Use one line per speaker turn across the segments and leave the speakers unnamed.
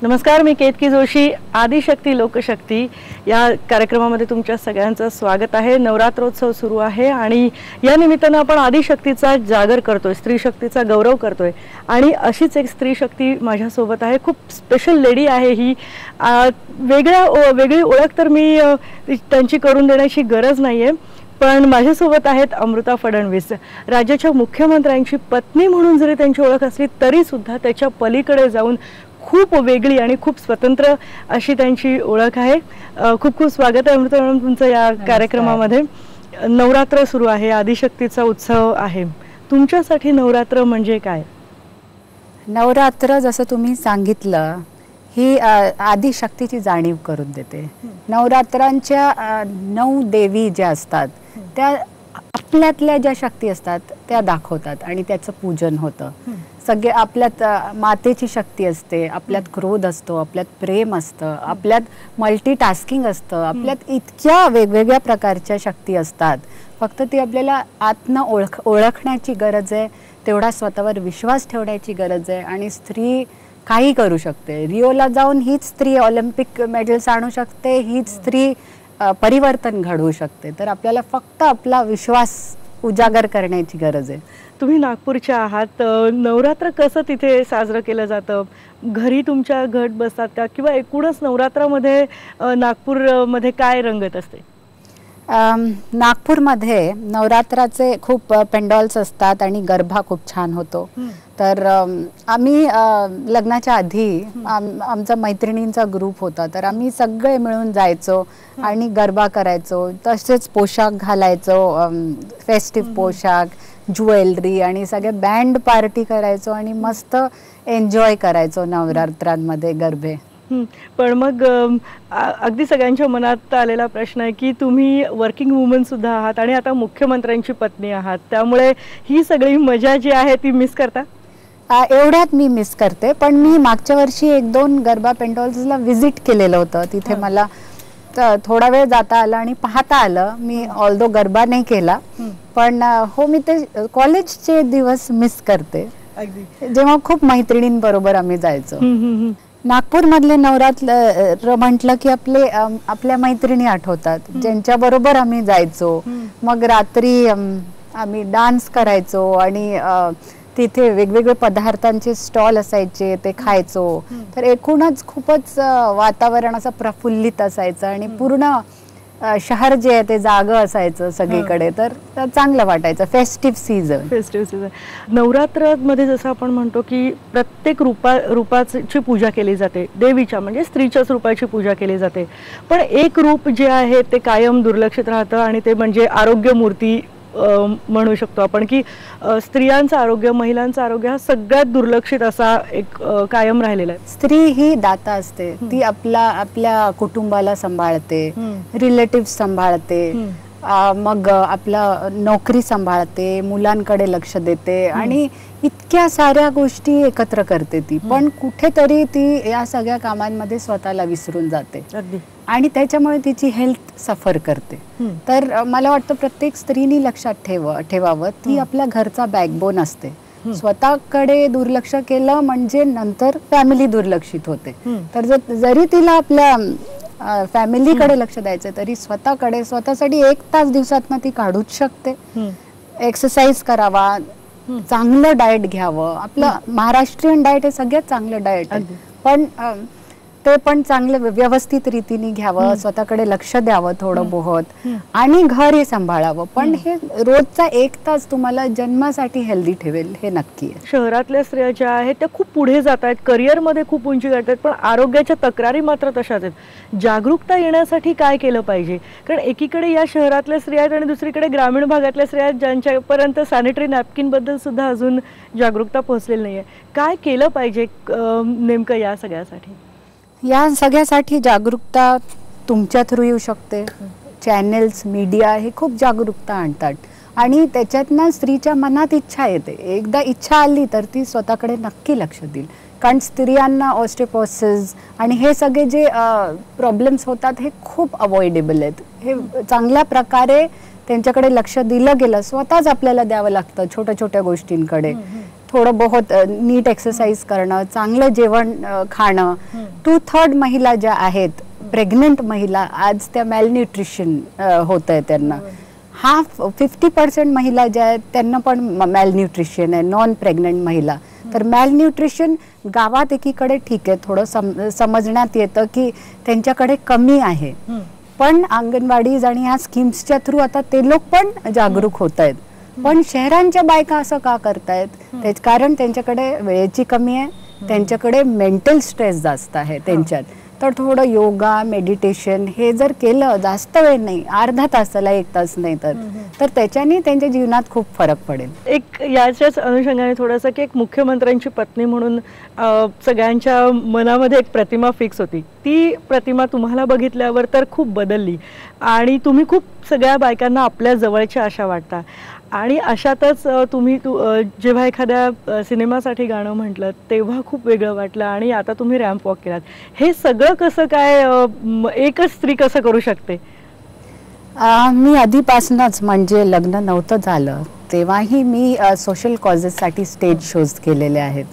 नमस्कार, मी केतकी जोशी. आदिशक्ती लोकशक्ती या कार्यक्रमामध्ये तुमच्या सगळ्यांचं स्वागत आहे. नवरात्रोत्सव सुरू आहे आणि या निमित्तानं आपण आदिशक्तीचा जागर करतोय, स्त्री शक्तीचा गौरव करतोय. आणि अशीच एक स्त्री शक्ती माझ्यासोबत आहे. खूप स्पेशल लेडी आहे ही. वेगळी ओळख तर मी त्यांची करून देण्याची गरज नाहीये, पण माझ्यासोबत आहेत अमृता फडणवीस. राज्याच्या मुख्यमंत्र्यांची पत्नी म्हणून जरी त्यांची ओळख असली तरी सुद्धा त्याच्या पलीकडे जाऊन खूप वेगळी आणि खूप स्वतंत्र अशी त्यांची ओळख आहे. खूप खूप स्वागत आहे अमृता मॅडम तुमचं या कार्यक्रमामध्ये. नवरात्र सुरू आहे, आदिशक्तीचा उत्सव आहे. तुमच्यासाठी नवरात्र म्हणजे काय?
नवरात्र जसं तुम्ही सांगितलं ही आदिशक्तीची जाणीव करून देते. नवरात्रांच्या 9 देवी ज्या असतात त्या आपल्यातल्या ज्या शक्ती असतात त्या दाखवतात आणि त्याचं पूजन होतं. सगळे आपल्यात मातेची शक्ती असते, आपल्यात क्रोध असतो, आपल्यात प्रेम असतं, आपल्यात मल्टीटास्किंग असतं, आपल्यात इतक्या वेगवेगळ्या प्रकारच्या शक्ती असतात. फक्त ती आपल्याला आतनं ओळखण्याची गरज आहे, तेवढा स्वतःवर विश्वास ठेवण्याची गरज आहे. आणि स्त्री काही करू शकते. रिओला जाऊन हीच स्त्री ऑलिम्पिक मेडल्स आणू शकते, हीच स्त्री परिवर्तन घडवू शकते. तर आपल्याला फक्त आपला विश्वास उजागर करण्याची गरज आहे.
तुम्ही नागपूरच्या आहात. नवरात्र कसं तिथे साजरं केलं जातं? घरी तुमच्या घट बसतात का, किंवा एकूणच नवरात्रामध्ये नागपूरमध्ये काय रंगत असते?
नागपूरमध्ये नवरात्राचे खूप पेंडॉल्स असतात आणि गरबा खूप छान होतो. तर आम्ही लग्नाच्या आधी आमचा मैत्रिणींचा ग्रुप होता, तर आम्ही सगळे मिळून जायचो आणि गरबा करायचो. तसेच पोशाख घालायचो, फेस्टिव्ह पोशाख, ज्वेलरी आणि सगळे बँड पार्टी करायचो आणि मस्त एन्जॉय करायचो नवरात्रांमध्ये गरबे.
पण मग अगदी सगळ्यांच्या मनात आलेला प्रश्न आहे की तुम्ही वर्किंग वुमन सुद्धा आहात आणि आता मुख्यमंत्र्यांची पत्नी आहात, त्यामुळे ही सगळी मजा जी आहे ती मिस करता?
एवढ्यात मी मिस करते, पण मी मागच्या वर्षी 1-2 गरबा पेंडॉल्सला व्हिजिट केलेलं होतं. तिथे मला थोडा वेळ जाता आला आणि पाहता आलं. मी ऑल्दो गरबा नाही केला, पण हो मी ते कॉलेजचे दिवस मिस करते, जेव्हा खूप मैत्रिणींबरोबर आम्ही जायचो. नागपूरमधले नवरात्र म्हटलं की आपल्या मैत्रिणी आठवतात, ज्यांच्या बरोबर आम्ही जायचो. मग रात्री आम्ही डान्स करायचो आणि तिथे वेगवेगळे पदार्थांचे स्टॉल असायचे, ते खायचो. तर एकूणच खूपच वातावरण असं प्रफुल्लित असायचं आणि पूर्ण शहर जे आहे ते जागं असायचं सगळीकडे. तर चांगलं वाटायचं. Festive season.
नवरात्रमध्ये जसं आपण म्हणतो की प्रत्येक रूपाची पूजा केली जाते, देवीच्या म्हणजे स्त्रीच्याच रूपाची पूजा केली जाते. पण एक रूप जे आहे ते कायम दुर्लक्षित राहतं आणि ते म्हणजे आरोग्य मूर्ती म्हणू शकतो आपण, की स्त्रियांचं आरोग्य, महिलांचं आरोग्य हा सगळ्यात दुर्लक्षित असा एक कायम राहिलेला आहे.
स्त्री ही दाता असते. ती आपल्या कुटुंबाला सांभाळते, रिलेटिव्ह सांभाळते, मग आपला नोकरी सांभाळते, मुलांकडे लक्ष देते आणि इतक्या साऱ्या गोष्टी एकत्र करते ती. पण कुठेतरी ती या सगळ्या कामांमध्ये स्वतःला विसरून जाते आणि त्याच्यामुळे तिची हेल्थ सफर करते. तर मला वाटतं प्रत्येक स्त्रीनी लक्षात ठेवावं, ती आपल्या घरचा बॅकबोन असते. स्वतःकडे दुर्लक्ष केलं म्हणजे नंतर फॅमिली दुर्लक्षित होते. तर जरी तिला आपल्या फॅमिलीकडे लक्ष द्यायचं तरी स्वतःसाठी 1 तास दिवसातनं ती काढूच शकते. एक्सरसाइज करावा, चांगलं डाएट घ्यावं. आपलं महाराष्ट्रीयन डाएट हे सगळ्यात चांगलं डाएट आहे, पण ते पण चांगलं व्यवस्थित रीतीने घ्यावं, स्वतःकडे लक्ष द्यावं थोडं बहुत आणि घर हे सांभाळावं. पण हे रोजचा 1 तास तुम्हाला जन्मासाठी हेल्दी ठेवेल हे नक्की आहे.
शहरातल्या स्त्रिया ज्या आहेत त्या खूप पुढे जात आहेत, करिअरमध्ये खूप उंची गाठतात, पण आरोग्याच्या तक्रारी मात्र तशाच आहेत. जागरूकता येण्यासाठी काय केलं पाहिजे? कारण एकीकडे या शहरातल्या स्त्रिया आहेत आणि दुसरीकडे ग्रामीण भागातल्या स्त्रिया आहेत ज्यांच्यापर्यंत सॅनिटरी नॅपकिन बद्दल सुद्धा अजून जागरूकता पोहोचलेली नाहीये. काय केलं पाहिजे नेमकं या सगळ्यासाठी?
या सगळ्यासाठी जागरूकता तुमच्या थ्रू येऊ शकते. चॅनल्स, मीडिया हे खूप जागरूकता आणतात आणि त्याच्यातनं स्त्रीच्या मनात इच्छा येते. एकदा इच्छा आली तर ती स्वतःकडे नक्की लक्ष देईल. कारण स्त्रियांना ऑस्टिओपोरोसिस आणि हे सगळे जे प्रॉब्लेम्स होतात हे खूप अवॉइडेबल आहेत. हे चांगल्या प्रकारे त्यांच्याकडे लक्ष दिलं गेलं, स्वतःच आपल्याला द्यावं लागतं छोट्या छोट्या गोष्टींकडे. थोडं बहुत नीट एक्सरसाइज करणं, चांगलं जेवण खाणं. 2/3 महिला ज्या आहेत प्रेग्नंट महिला आज त्या मॅलन्यूट्रिशन होत आहे त्यांना. 50% महिला ज्या आहेत त्यांना पण मॅलन्यूट्रिशन आहे, नॉन प्रेग्नंट महिला. तर मॅलन्यूट्रिशन गावात एकीकडे ठीक आहे, थोडं समजण्यात येतं की त्यांच्याकडे कमी आहे, पण अंगणवाडीज आणि ह्या स्कीम्सच्या थ्रू आता ते लोक पण जागरूक होत आहेत. पण शहरांच्या बायका असं का करतायत? कारण त्यांच्याकडे वेळेची कमी आहे, त्यांच्याकडे मेंटल स्ट्रेस जास्त आहे त्यांच्यात. तर थोडं योगा मेडिटेशन हे जर केलं, जास्त वेळ नाही, अर्धा तासाला 1 तास नाही तर त्याच्याने त्यांच्या जीवनात खूप फरक पडेल.
एक याच्याच अनुषंगाने थोडंसं की एक मुख्यमंत्र्यांची पत्नी म्हणून सगळ्यांच्या मनामध्ये एक प्रतिमा फिक्स होती. ती प्रतिमा तुम्हाला बघितल्यावर तर खूप बदलली आणि तुम्ही खूप सगळ्या बायकांना आपल्या जवळच्या अशा वाटता. आणि अशातच तुम्ही जेव्हा एखाद्या सिनेमासाठी गाणं म्हटलं तेव्हा खूप वेगळं वाटलं आणि आता तुम्ही रॅम्प वॉक केलात. हे सगळं कसं काय एकच स्त्री कसं करू शकते?
मी आधीपासूनच म्हणजे लग्न नव्हतं झालं तेव्हाही मी सोशल कॉजेससाठी स्टेज शोज केलेले आहेत.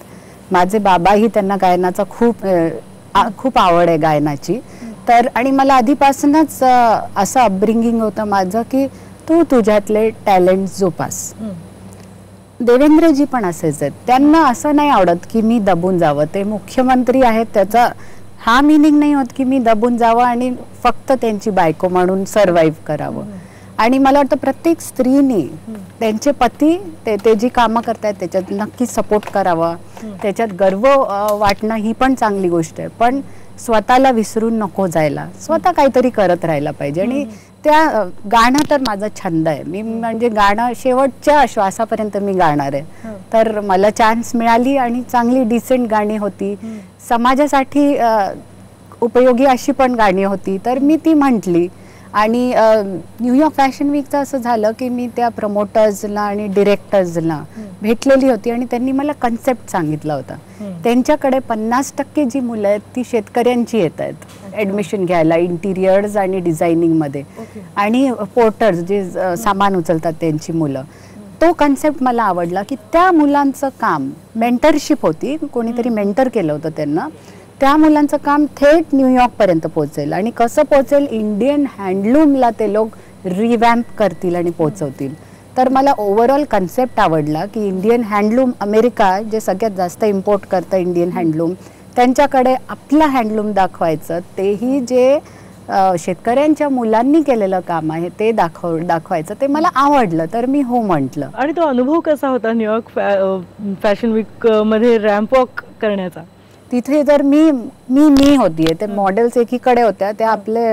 माझे बाबाही त्यांना गायनाचा खूप आवड आहे गायनाची. तर आणि मला आधीपासूनच असं अपब्रिंगिंग होतं माझं की तू तुझ्यातले टॅलेंट जोपास. देवेंद्रजी पण असेच आहेत, त्यांना असं नाही आवडत की मी दबून जावं. ते मुख्यमंत्री आहेत, त्याचा हा मिनिंग नाही होत की मी दबून जावं आणि फक्त त्यांची बायको म्हणून सर्व्हाइव्ह करावं. आणि मला वाटतं प्रत्येक स्त्रीने त्यांचे पती ते जी कामं करतायत त्याच्यात नक्की सपोर्ट करावा, त्याच्यात गर्व वाटणं ही पण चांगली गोष्ट आहे. पण स्वतःला विसरून नको जायला, स्वतः काहीतरी करत राहायला पाहिजे. आणि त्या गाणं तर माझा छंद आहे, मी म्हणजे गाणं शेवटच्या श्वासापर्यंत मी गाणार आहे. तर मला चान्स मिळाली आणि चांगली डिसेंट गाणी होती, समाजासाठी उपयोगी अशी पण गाणी होती, तर मी ती म्हटली. आणि न्यूयॉर्क फॅशन वीकचं असं झालं की मी त्या प्रमोटर्सला आणि डिरेक्टर्सला भेटलेली होती आणि त्यांनी मला कन्सेप्ट सांगितला होता. त्यांच्याकडे 50% जी मुलं आहेत ती शेतकऱ्यांची येत आहेत ॲडमिशन घ्यायला इंटिरियर्स आणि डिझायनिंगमध्ये, आणि पोर्टर्स जे सामान उचलतात त्यांची मुलं. तो कन्सेप्ट मला आवडला की त्या मुलांचं काम मेंटरशिप होती, कोणीतरी मेंटर केलं होतं त्यांना. त्या मुलांचं काम थेट न्यूयॉर्कपर्यंत पोहोचेल आणि कसं पोहोचेल, इंडियन हँडलूमला ते लोक रिवॅम्प करतील आणि पोहोचवतील. तर मला ओव्हरऑल कन्सेप्ट आवडला की इंडियन हँडलूम, अमेरिका जे सगळ्यात जास्त इम्पोर्ट करतं इंडियन हँडलूम, त्यांच्याकडे आपलं हँडलूम दाखवायचं, तेही जे शेतकऱ्यांच्या मुलांनी केलेलं काम आहे ते दाखवायचं, ते मला आवडलं. तर मी हो म्हटलं.
आणि तो अनुभव कसा होता न्यूयॉर्क फॅशन वीक मध्ये रॅम्प वॉक करण्याचा?
तिथे जर मी होतीये, ते मॉडेल्स एकीकडे होत्या, त्या आपले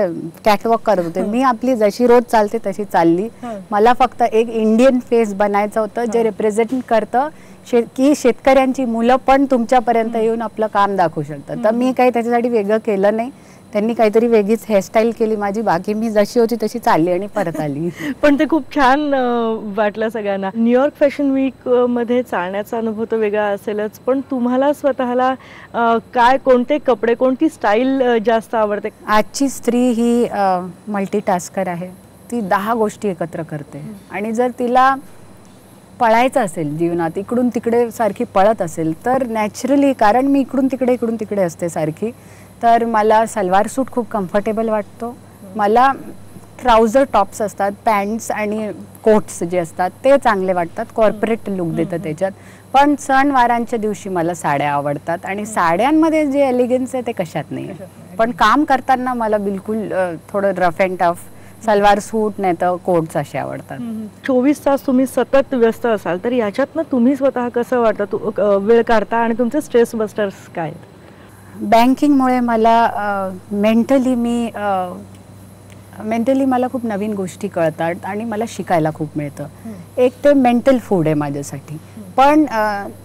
कॅटवॉक करत होते, मी आपली जशी रोज चालते तशी चालली. मला फक्त एक इंडियन फेस बनायचं होतं जे रिप्रेझेंट करतं की शेतकऱ्यांची मुलं पण तुमच्यापर्यंत येऊन आपलं काम दाखवू शकतात. तर मी काही त्याच्यासाठी वेगळं केलं नाही, त्यांनी काहीतरी वेगळीच हेअरस्टाईल केली माझी, बाकी मी जशी होती तशी चालली आणि परत आली.
पण ते खूप छान वाटलं सगळ्यांना. न्यूयॉर्क फॅशन वीक मध्ये चालण्याचा अनुभव तर वेगळा असेलच, पण तुम्हाला स्वतःला काय, कोणते कपडे, कोणती स्टाईल जास्त आवडते?
आजची स्त्री ही मल्टीटास्कर आहे, ती 10 गोष्टी एकत्र करते. आणि जर तिला पळायचं असेल जीवनात, इकडून तिकडे सारखी पळत असेल, तर नॅचरली, कारण मी इकडून तिकडे असते सारखी, तर मला सलवार सूट खूप कम्फर्टेबल वाटतो. मला ट्राउझर टॉप्स असतात, पॅन्ट्स आणि कोट्स जे असतात ते चांगले वाटतात, कॉर्पोरेट लुक देतं त्याच्यात. पण सणवारांच्या दिवशी मला साड्या आवडतात आणि साड्यांमध्ये जे एलिगन्स आहे ते कशात नाही. पण काम करताना मला बिलकुल थोडं रफ अँड टफ सलवार सूट नाही तर कोट्स असे आवडतात.
24 तास तुम्ही सतत व्यस्त असाल तर याच्यातनं तुम्ही स्वतः कसं वाटतं वेळ काढता आणि तुमचे स्ट्रेस बस्टर्स काय?
बँकिंगमुळे मला मेंटली मला खूप नवीन गोष्टी कळतात आणि मला शिकायला खूप मिळतं. एक ते मेंटल फूड आहे माझ्यासाठी, पण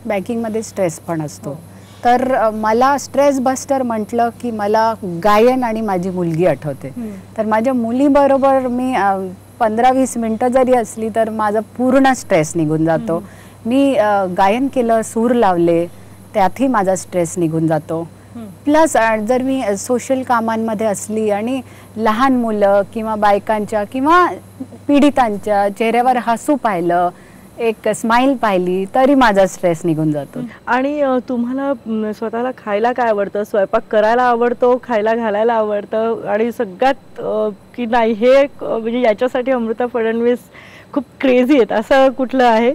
बँकिंगमध्ये स्ट्रेस पण असतो. तर मला स्ट्रेस बस्टर म्हटलं की मला गायन आणि माझी मुलगी आठवते. तर माझ्या मुलीबरोबर मी 15-20 मिनटं जरी असली तर माझा पूर्ण स्ट्रेस निघून जातो. मी गायन केलं, सूर लावले, त्यातही माझा स्ट्रेस निघून जातो. प्लस जर मी सोशल कामांमध्ये असली आणि लहान मुलं किंवा बायकांच्या किंवा पीडितांच्या चेहऱ्यावर हसू पाहिलं, एक स्माइल पाहिली तरी माझा स्ट्रेस निघून जातो.
आणि तुम्हाला स्वतःला खायला काय आवडतं? स्वयंपाक करायला आवडतो, खायला घालायला आवडतं, आणि सगळ्यात की नाही हे म्हणजे याच्यासाठी अमृता फडणवीस खूप क्रेझी आहेत असं कुठलं आहे?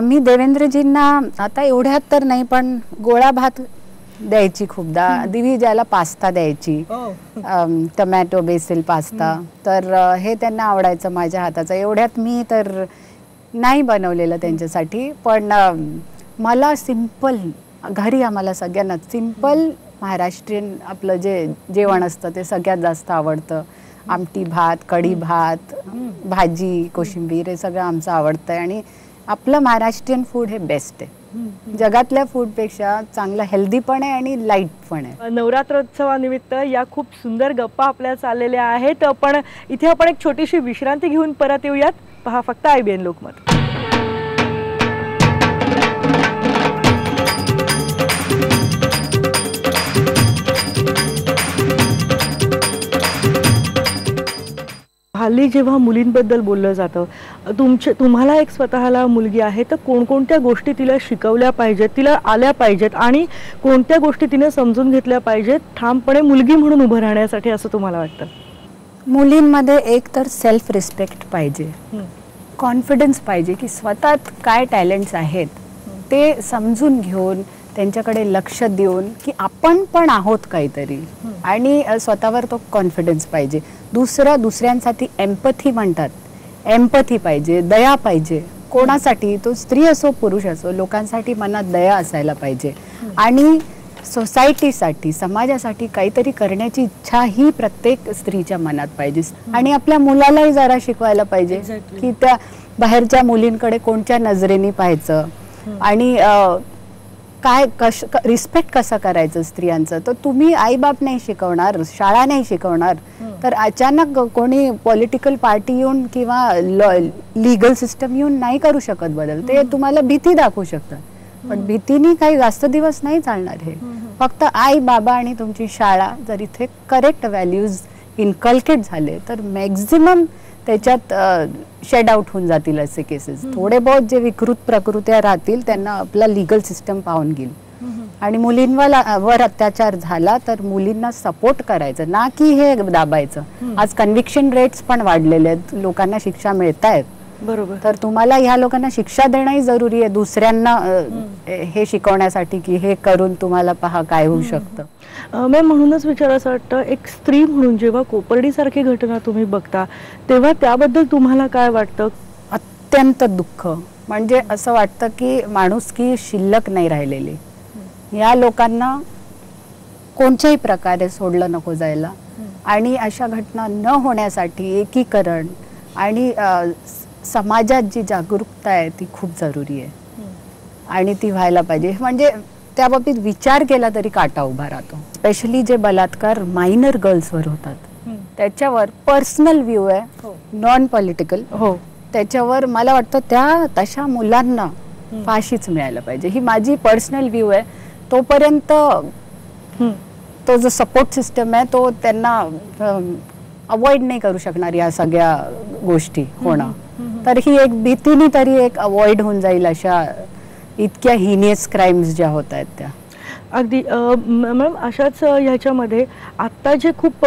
मी देवेंद्रजींना आता एवढ्यात तर नाही पण गोळा भात द्यायची खूपदा, दिवी ज्याला पास्ता द्यायची, टमॅटो बेसिल पास्ता, तर हे त्यांना आवडायचं माझ्या हाताचं. एवढ्यात मी तर नाही बनवलेलं त्यांच्यासाठी, पण मला सिंपल घरी आम्हाला सगळ्यांना सिंपल महाराष्ट्रीयन आपलं जे जेवण असतं ते सगळ्यात जास्त आवडतं. आमटी भात, कढी भात, भाजी, कोशिंबीर हे सगळं आमचं आवडतं आणि आपलं महाराष्ट्रीयन फूड हे बेस्ट आहे. जगातल्या फूडपेक्षा चांगलं हेल्दी पण आहे आणि लाईट पण आहे.
नवरात्रोत्सवानिमित्त या खूप सुंदर गप्पा आपल्या चाललेल्या आहेत, पण इथे आपण एक छोटीशी विश्रांती घेऊन परत येऊयात. पहा फक्त IBN लोकमत. हल्ली जेव्हा मुलींबद्दल बोललं जातं, तुम्हाला एक स्वतःला मुलगी आहे, तर कोणकोणत्या गोष्टी तिला शिकवल्या पाहिजेत, तिला आल्या पाहिजेत, आणि कोणत्या गोष्टी तिने समजून घेतल्या पाहिजेत ठामपणे मुलगी म्हणून उभं राहण्यासाठी असं तुम्हाला वाटतं?
मुलींमध्ये एक तर सेल्फ रिस्पेक्ट पाहिजे, कॉन्फिडन्स पाहिजे की स्वतःत काय टॅलेंट्स आहेत ते समजून घेऊन त्यांच्याकडे लक्ष देऊन की आपण पण आहोत काहीतरी, आणि स्वतःवर तो कॉन्फिडन्स पाहिजे. दुसऱ्यांसाठी एम्पथी म्हणतात, एम्पथी पाहिजे, दया पाहिजे. कोणासाठी, तो स्त्री असो पुरुष असो, लोकांसाठी मनात दया असायला पाहिजे. आणि सोसायटीसाठी, समाजासाठी काहीतरी करण्याची इच्छा ही प्रत्येक स्त्रीच्या मनात पाहिजे. आणि आपल्या मुलालाही जरा शिकवायला पाहिजे की त्या बाहेरच्या मुलींकडे कोणत्या नजरेने पाहायचं आणि काय रिस्पेक्ट कसं करायचं स्त्रियांचं. तर तुम्ही आईबाप नाही शिकवणार, शाळा नाही शिकवणार, तर अचानक कोणी पॉलिटिकल पार्टी येऊन किंवा लीगल सिस्टम येऊन नाही करू शकत बदल. ते तुम्हाला भीती दाखवू शकतात, पण भीतीने काही जास्त दिवस नाही चालणार. हे फक्त आई बाबा आणि तुमची शाळा जर इथे करेक्ट व्हॅल्यूज इनकल्केट झाले तर मॅक्झिमम त्याच्यात शेड आउट होऊन जातील असे केसेस. थोडे बहुत जे विकृत प्रकृत्या राहतील त्यांना आपला लीगल सिस्टम पाहून घेईल. आणि मुलींवर अत्याचार झाला तर मुलींना सपोर्ट करायचं, ना की हे दाबायचं. आज कन्व्हिक्शन रेट्स पण वाढलेले आहेत, लोकांना शिक्षा मिळत आहेत.
बरोबर.
तर तुम्हाला ह्या लोकांना शिक्षा देणंही जरुरी आहे दुसऱ्यांना हे शिकवण्यासाठी की हे करून तुम्हाला पहा काय होऊ शकतं.
मॅम, म्हणूनच विचारायचं वाटतं, एक स्त्री म्हणून जेव्हा कोपर्डीसारखी घटना तुम्ही बघता तेव्हा त्याबद्दल तुम्हाला काय वाटतं?
अत्यंत दुःख. म्हणजे असं वाटतं की माणुसकी शिल्लक नाही राहिलेली. या लोकांना कोणत्याही प्रकारे सोडलं नको जायला. आणि अशा घटना न होण्यासाठी एकीकरण आणि समाजात जी जागरूकता आहे ती खूप जरुरी आहे आणि ती व्हायला पाहिजे. म्हणजे त्या बाबतीत विचार केला तरी काटा उभा राहतो. स्पेशली जे बलात्कार मायनर गर्ल्सवर होतात त्याच्यावर पर्सनल व्ह्यू आहे, नॉन पॉलिटिकल. त्याच्यावर मला वाटतं त्या तशा मुलांना फाशीच मिळायला पाहिजे. ही माझी पर्सनल व्ह्यू आहे. तोपर्यंत तो जो सपोर्ट सिस्टम आहे तो त्यांना अवॉइड नाही करू शकणार या सगळ्या गोष्टी होणं. तर ही एक भीतीने तरी एक अवॉइड होऊन जाईल अशा इतक्या हिनियस क्राइम्स ज्या होत आहेत त्या.
अगदी मॅम, अशाच ह्याच्यामध्ये आत्ता जे खूप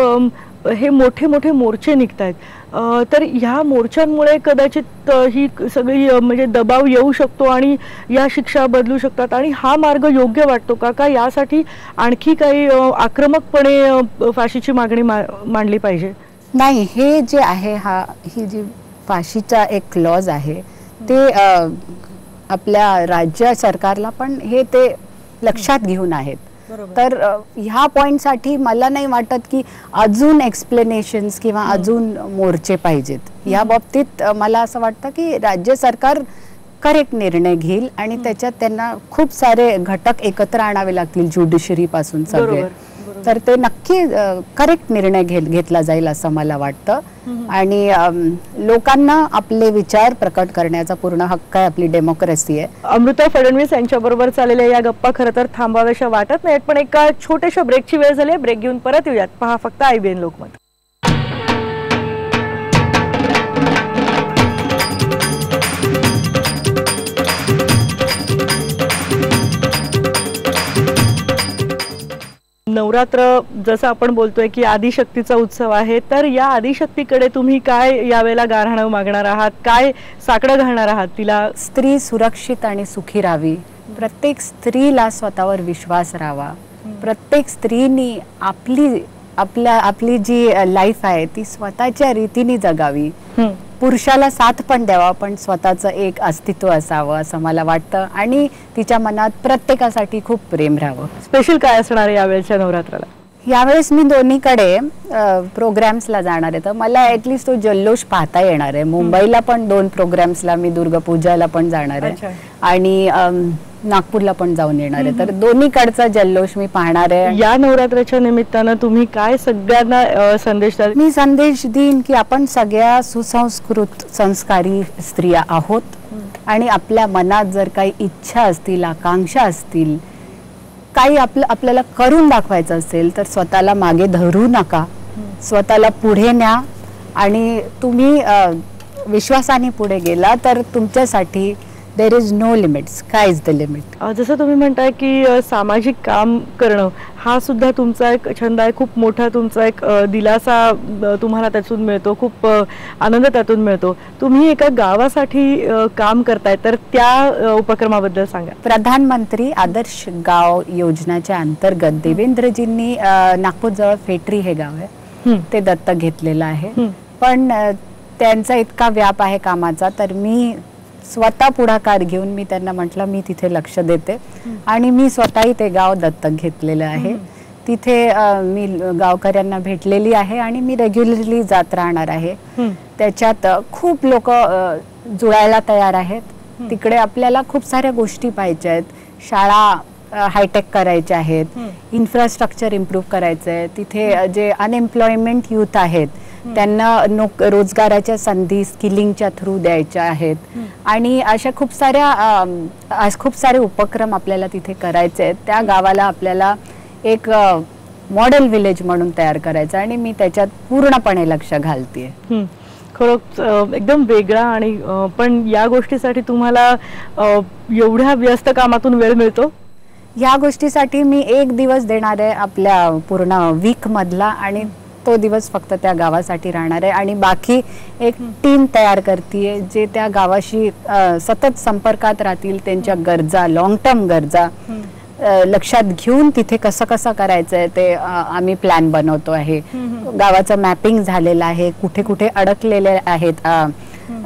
हे मोठे मोठे मोर्चे निघत आहेत, तर ह्या मोर्चांमुळे कदाचित ही सगळी म्हणजे दबाव येऊ शकतो आणि या शिक्षा बदलू शकतात, आणि हा मार्ग योग्य वाटतो का यासाठी आणखी काही आक्रमकपणे फाशीची मागणी मांडली पाहिजे?
नाही, हे जे आहे ही जी फाशीचा एक क्लॉज आहे ते आपल्या राज्य सरकारला पण हे ते लक्षात घेऊन आहेत. तर ह्या पॉइंटसाठी मला नाही वाटत की अजून एक्सप्लेनेशन्स किंवा अजून मोर्चे पाहिजेत. या बाबतीत मला असं वाटतं की राज्य सरकार करेक्ट निर्णय घेईल आणि त्याच्यात त्यांना खूप सारे घटक एकत्र आणावे लागतील ज्युडिशरी पासून सगळे. तर ते नक्की करेक्ट निर्णय घेतला जाईल असं मला वाटतं. आणि लोकांना आपले विचार प्रकट करण्याचा पूर्ण हक्क आहे, आपली डेमोक्रेसी आहे.
अमृता फडणवीस यांच्याबरोबर चाललेल्या या गप्पा खरं तर थांबाव्याशा वाटत नाहीत, पण एका छोट्याशा ब्रेकची वेळ झाली. ब्रेक घेऊन परत येऊयात. पहा फक्त IBN लोकमत. नवरात्र जसं आपण बोलतोय की आदिशक्तीचा उत्सव आहे, तर या आदिशक्तीकडे तुम्ही काय यावेळेला गाऱ्हाणं मागणार आहात, काय साकडं घालणार आहात तिला?
स्त्री सुरक्षित आणि सुखी राहावी, प्रत्येक स्त्रीला स्वतःवर विश्वास राहावा, प्रत्येक स्त्रीनी आपली जी लाईफ आहे ती स्वतःच्या रीतीने जगावी, पुरुषाला साथ पण द्यावा पण स्वतःचं एक अस्तित्व असावं असं मला वाटतं, आणि तिच्या मनात प्रत्येकासाठी खूप प्रेम राहावं.
स्पेशल काय असणार आहे यावेळेच्या नवरात्राला?
यावेळेस मी दोन्हीकडे प्रोग्राम्सला जाणार आहे, तर मला ॲटलिस्ट तो जल्लोष पाहता येणार आहे. मुंबईला पण 2 प्रोग्राम्सला मी दुर्गापूजाला पण जाणार आहे आणि नागपूरला पण जाऊन येणार आहे, तर दोन्हीकडचा जल्लोष मी पाहणार आहे.
या नवरात्राच्या निमित्तानं तुम्ही काय सगळ्यांना संदेश द्याल?
मी संदेश देईन की आपण सगळ्या सुसंस्कृत संस्कारी स्त्रिया आहोत आणि आपल्या मनात जर काही इच्छा असतील, आकांक्षा असतील, काही आपल्याला करून दाखवायचं असेल तर स्वतःला मागे धरू नका, स्वतःला पुढे न्या आणि तुम्ही विश्वासाने पुढे गेला तर तुमच्यासाठी there is no limit, sky is the limit.
जसं तुम्ही म्हणताय की सामाजिक काम करणं हा सुद्धा तुमचा एक छंद आहे, खूप मोठा तुमचा एक दिलासा तुम्हाला त्यातून मिळतो, खूप आनंद त्यातून मिळतो. तुम्ही एका गावासाठी काम करताय, तर त्या उपक्रमाबद्दल सांगा.
प्रधानमंत्री आदर्श गाव योजनेच्या अंतर्गत देवेंद्रजींनी नागपूरजवळ फेटरी हे गाव आहे ते दत्तक घेतलेलं आहे, पण त्यांचा इतका व्याप आहे कामाचा, तर मी स्वतः पुढाकार घेऊन मी त्यांना म्हटलं मी तिथे लक्ष देते आणि मी स्वतःही ते गाव दत्तक घेतलेलं आहे. तिथे मी गावकऱ्यांना भेटलेली आहे आणि मी रेग्युलरली जात राहणार आहे. त्याच्यात खूप लोक जुळायला तयार आहेत. तिकडे आपल्याला खूप साऱ्या गोष्टी पाहिजे आहेत, शाळा हायटेक करायच्या आहेत, इन्फ्रास्ट्रक्चर इम्प्रूव्ह करायचं आहे, तिथे जे अनएम्प्लॉयमेंट यूथ आहेत त्यांना रोजगाराच्या संधी स्किलिंगच्या थ्रू द्यायच्या आहेत आणि अशा खूप सारे उपक्रम आपल्याला तिथे करायचे आहेत. त्या गावाला आपल्याला एक मॉडेल विलेज म्हणून तयार करायचं आणि मी त्याच्यात पूर्णपणे लक्ष घालते.
खरंच एकदम वेगळा, आणि पण या गोष्टीसाठी तुम्हाला एवढ्या व्यस्त कामातून वेळ मिळतो?
या गोष्टीसाठी मी 1 दिवस देणार आहे आपल्या पूर्ण वीक मधला आणि तो दिवस फक्त त्या गावासाठी राहणार आहे आणि बाकी एक टीम तयार करते जे त्या गावाशी सतत संपर्कात राहतील, त्यांच्या गरजा, लॉंग टर्म गरजा लक्षात घेऊन तिथे कसं कसं करायचंय ते आम्ही प्लॅन बनवतो आहे. गावाचं मॅपिंग झालेलं आहे, कुठे कुठे अडकलेले आहेत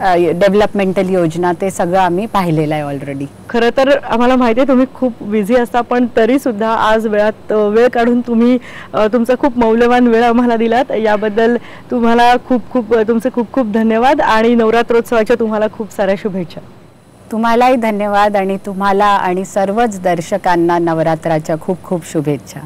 डेव्हलपमेंटल योजना, ते सगळं आम्ही पाहिलेलं आहे ऑलरेडी.
खरं तर आम्हाला माहिती आहे तुम्ही खूप बिझी असता, पण तरी सुद्धा आज वेळ काढून तुम्ही तुमचा खूप मौल्यवान वेळ आम्हाला दिलात, याबद्दल तुम्हाला तुमचे खूप खूप धन्यवाद आणि नवरात्रोत्सवाच्या तुम्हाला खूप साऱ्या शुभेच्छा.
तुम्हालाही धन्यवाद आणि तुम्हाला आणि सर्वच दर्शकांना नवरात्राच्या खूप खूप शुभेच्छा.